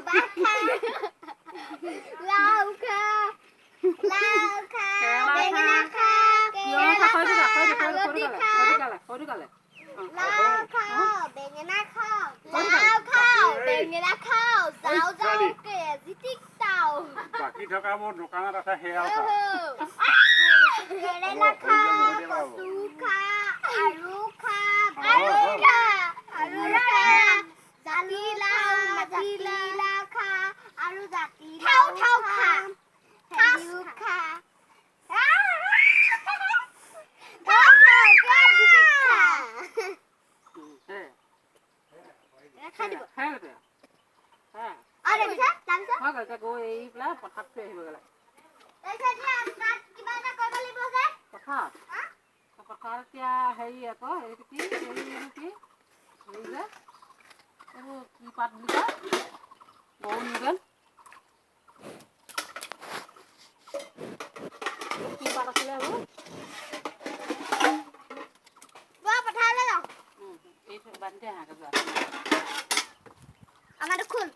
বাখা লাউ খা বেঙেনা খা কেৰেলা খা হালধি খা লাউ খাও বেঙেনা খাও লাউ খাও বেঙেনা খাও যাও যাও কেজিটিক তাও বাকি থকা মোৰ দোকানত আছে সেয়াও কেৰেলা খা কচু খা আলু খা জাতিলাও খা আৰু জাতিলাও খা ভেন্দিও খা পথাৰ এতিয়া হেৰি আকৌ এইটো কি হেৰি যে এইবোৰ কি পাত বুলি কয় গৰু নিগল কি পাত আছিলে এইবোৰ পথাৰলৈ যাওঁ এইটো বান্ধি দে হাঁহ আমাৰটো খোল